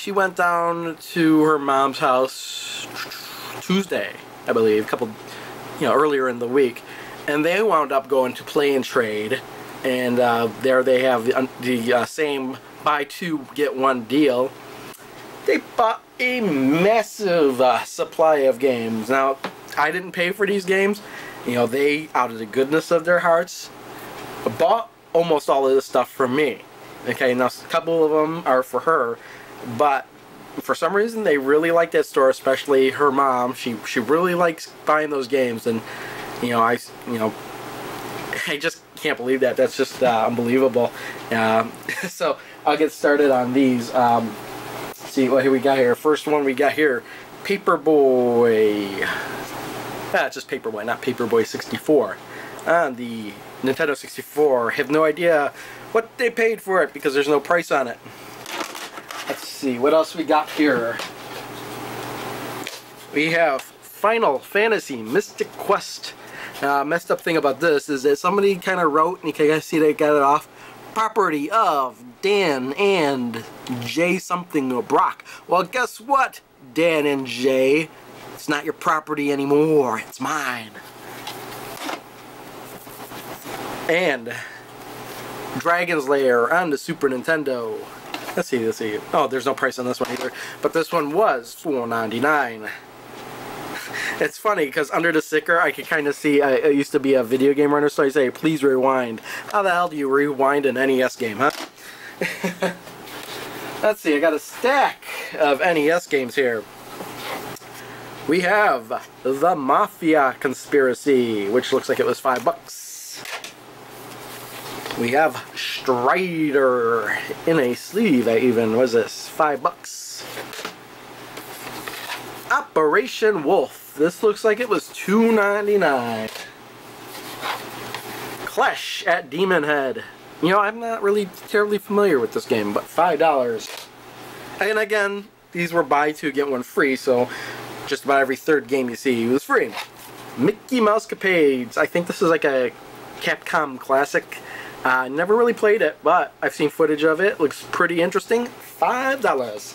she went down to her mom's house Tuesday, I believe, earlier in the week, and they wound up going to Play and Trade, and there they have the same buy two get one deal. They bought a massive supply of games. Now, I didn't pay for these games. They, out of the goodness of their hearts, bought almost all of this stuff from me. Okay, now a couple of them are for her, but for some reason they really like that store, especially her mom. She really likes buying those games, and I just can't believe that. That's just unbelievable. So I'll get started on these. Let's see what we got here. First one we got here, Paperboy. Just Paperboy, not Paperboy 64. On the Nintendo 64. I have no idea what they paid for it because there's no price on it. Let's see what else we got here. We have Final Fantasy Mystic Quest. Messed up thing about this is that somebody kind of wrote, and you can see they got it off, property of Dan and J something or Brock. Well, guess what, Dan and J? It's not your property anymore. It's mine. And Dragon's Lair on the Super Nintendo. Let's see. Oh, there's no price on this one either. But this one was $4.99. It's funny because under the sticker I could kind of see it used to be a video game runner, so I say, please rewind. How the hell do you rewind an NES game, huh? Let's see, I got a stack of NES games here. We have The Mafia Conspiracy, which looks like it was $5. We have Strider in a sleeve, even. What is this? $5. Operation Wolf. This looks like it was $2.99. Clash at Demon Head. I'm not really terribly familiar with this game, but $5. And again, these were buy two get one free, so just about every third game you see was free. Mickey Mouse Capades. I think this is like a Capcom classic. Never really played it, but I've seen footage of it. Looks pretty interesting. $5.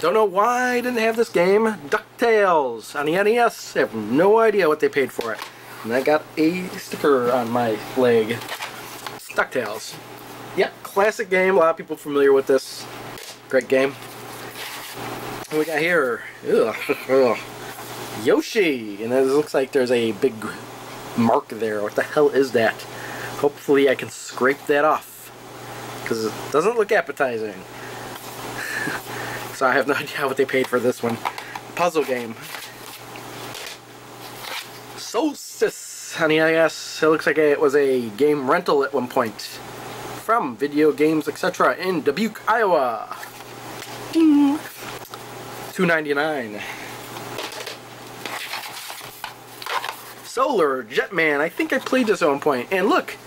Don't know why I didn't have this game. Ducktales on the NES. I have no idea what they paid for it. And I got a sticker on my leg. It's Ducktales. Yep, classic game. A lot of people familiar with this. Great game. What we got here? Yoshi. And it looks like there's a big mark there. What the hell is that? Hopefully I can scrape that off, because it doesn't look appetizing. So I have no idea what they paid for this one. Puzzle game. Solstice on the NES. It looks like it was a game rental at one point from Video Games Etc. in Dubuque, Iowa. Ding. $2.99. Solar Jetman. I think I played this at one point, and look,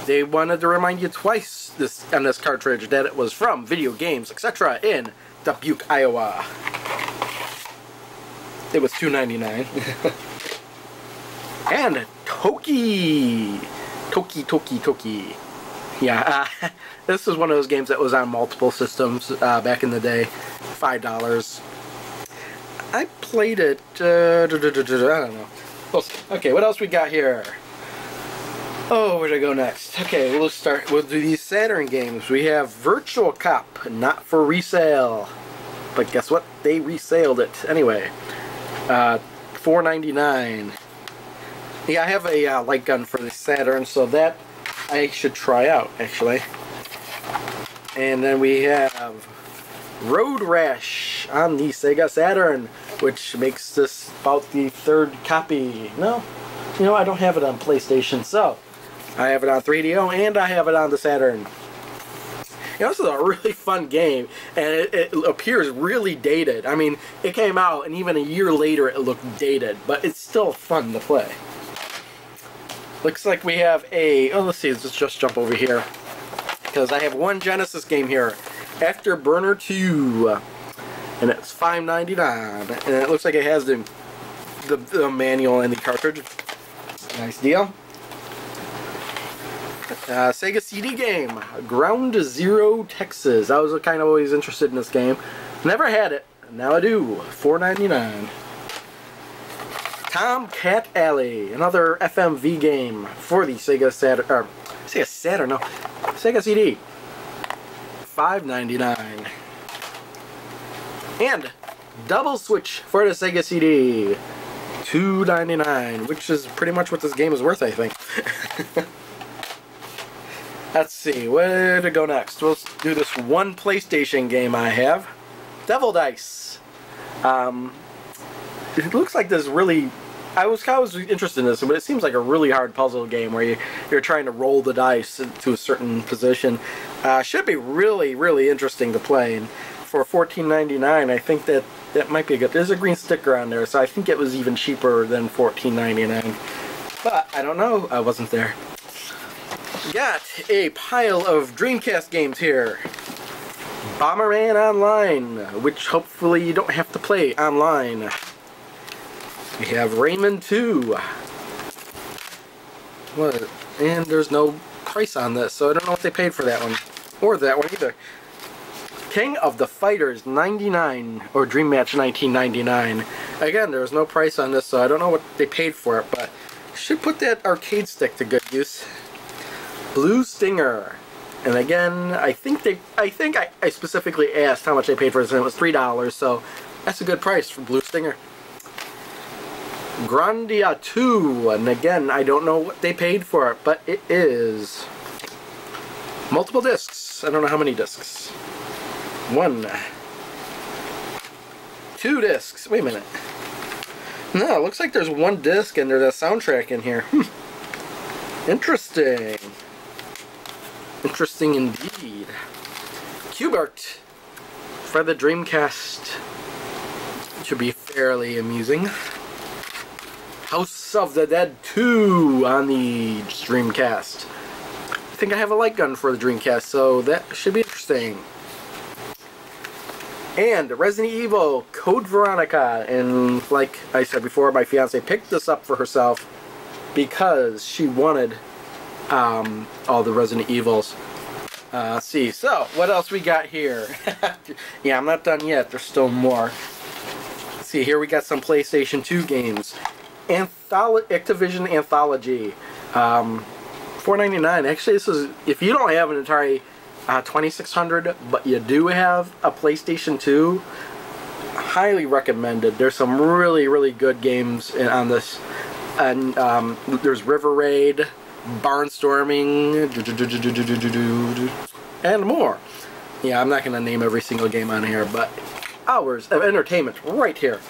they wanted to remind you twice on this cartridge that it was from Video Games Etc. in Dubuque, Iowa. It was $2.99. And Toki. Yeah, this was one of those games that was on multiple systems back in the day. $5. I played it. I don't know. Okay, what else we got here? Oh, where'd I go next? Okay, we'll do these Saturn games. We have Virtual Cop, not for resale. But guess what? They resaled it. Anyway, $4.99. Yeah, I have a light gun for the Saturn, so that I should try out, actually. And then we have Road Rash on the Sega Saturn, which makes this about the third copy. No, I don't have it on PlayStation, so I have it on 3DO and I have it on the Saturn. This is a really fun game, and it appears really dated. I mean, it came out, and even a year later it looked dated, but it's still fun to play. Looks like we have a... Oh, let's see, let's just jump over here, because I have one Genesis game here, Afterburner 2, and it's $5.99, and it looks like it has the manual and the cartridge. Nice deal. Sega CD game, Ground Zero Texas. I was kind of always interested in this game. Never had it. Now I do. $4.99. Tomcat Alley, another FMV game for the Sega Saturn, or Sega Saturn, no, Sega CD. $5.99. And Double Switch for the Sega CD. $2.99, which is pretty much what this game is worth, I think. Let's see, where to go next? We'll do this one PlayStation game I have. Devil Dice. It looks like this really... I was interested in this, but it seems like a really hard puzzle game where you're trying to roll the dice to a certain position. Should be really, really interesting to play. And for $14.99, I think that might be good. There's a green sticker on there, so I think it was even cheaper than $14.99. But I don't know. I wasn't there. Got a pile of Dreamcast games here. Bomberman Online, which hopefully you don't have to play online. We have Rayman 2. What? And there's no price on this, so I don't know what they paid for that one. Or that one either. King of the Fighters 99, or Dream Match 1999. Again, there's no price on this, so I don't know what they paid for it, but should put that arcade stick to good use. Blue Stinger. And again, I think I specifically asked how much they paid for this, and it was $3, so that's a good price for Blue Stinger. Grandia 2, and again, I don't know what they paid for it, but it is multiple discs. I don't know how many discs. 1, 2 discs. Wait a minute. No, it looks like there's 1 disc and there's a soundtrack in here. Interesting. Interesting indeed. Q*bert for the Dreamcast. Should be fairly amusing. House of the Dead 2 on the Dreamcast. I think I have a light gun for the Dreamcast, so that should be interesting. And Resident Evil Code Veronica, and like I said before, my fiance picked this up for herself because she wanted all the Resident Evils. Let's see, so what else we got here? Yeah, I'm not done yet, there's still more. Let's see, here we got some PlayStation 2 games. Activision Anthology, $4.99. Actually, this is, if you don't have an Atari 2600, but you do have a PlayStation 2, highly recommended. There's some really, really good games on this, and there's River Raid, Barnstorming, and more. Yeah, I'm not going to name every single game on here, but hours of entertainment right here.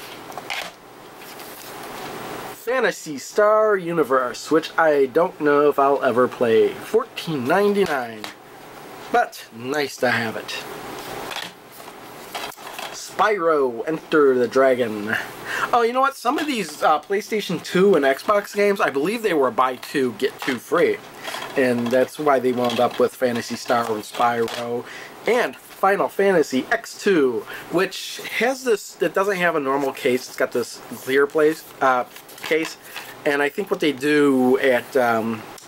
Phantasy Star Universe, which I don't know if I'll ever play. $14.99. But nice to have it. Spyro Enter the Dragon. Oh, you know what? Some of these PlayStation 2 and Xbox games, I believe they were buy 2, get 2 free. And that's why they wound up with Phantasy Star and Spyro. And Final Fantasy X2, which has this, it doesn't have a normal case, it's got this clear case. And I think what they do at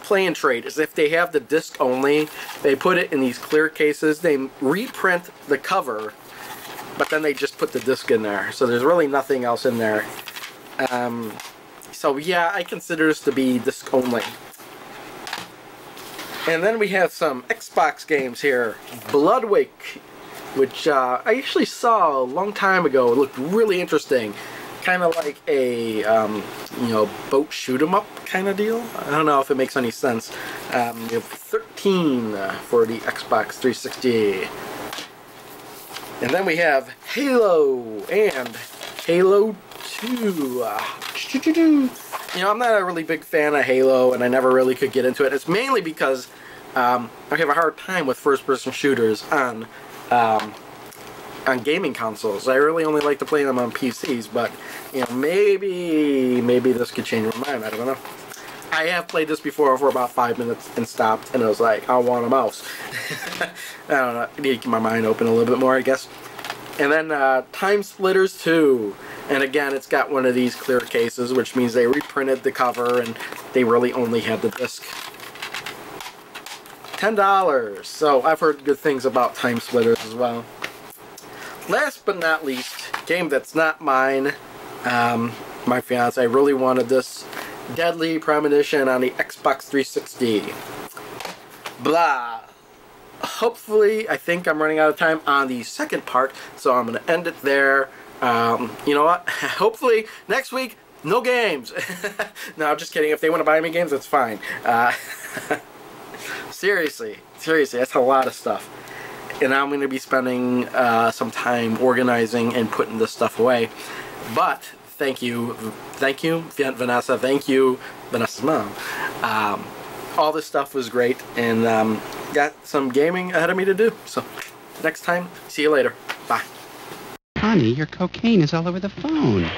Play and Trade is if they have the disc only, they put it in these clear cases, they reprint the cover, but then they just put the disc in there. So there's really nothing else in there. So yeah, I consider this to be disc only. And then we have some Xbox games here. Bloodwake, which I actually saw a long time ago. It looked really interesting. Kind of like a, you know, boat shoot 'em up kind of deal. I don't know if it makes any sense. We have 13 for the Xbox 360. And then we have Halo and Halo 2. You know, I'm not a really big fan of Halo, and I never really could get into it. It's mainly because I have a hard time with first-person shooters on gaming consoles. I really only like to play them on PCs, but you know, maybe this could change my mind. I don't know. I have played this before for about 5 minutes and stopped, and I was like, I want a mouse. I don't know. I need to keep my mind open a little bit more, I guess. And then Timesplitters 2. And again, it's got one of these clear cases, which means they reprinted the cover and they really only had the disc. $10. So I've heard good things about Timesplitters as well. Last but not least, game that's not mine. My fiance really wanted this. Deadly Premonition on the Xbox 360. Blah. Hopefully, I think I'm running out of time on the second part, so I'm going to end it there. You know what? Hopefully, next week, no games. No, I'm just kidding. If they want to buy me games, that's fine. Seriously, that's a lot of stuff. And I'm going to be spending some time organizing and putting this stuff away. But thank you, Vanessa. Thank you, Vanessa's mom. All this stuff was great, and got some gaming ahead of me to do. So next time, see you later. Bye. Honey, your cocaine is all over the phone.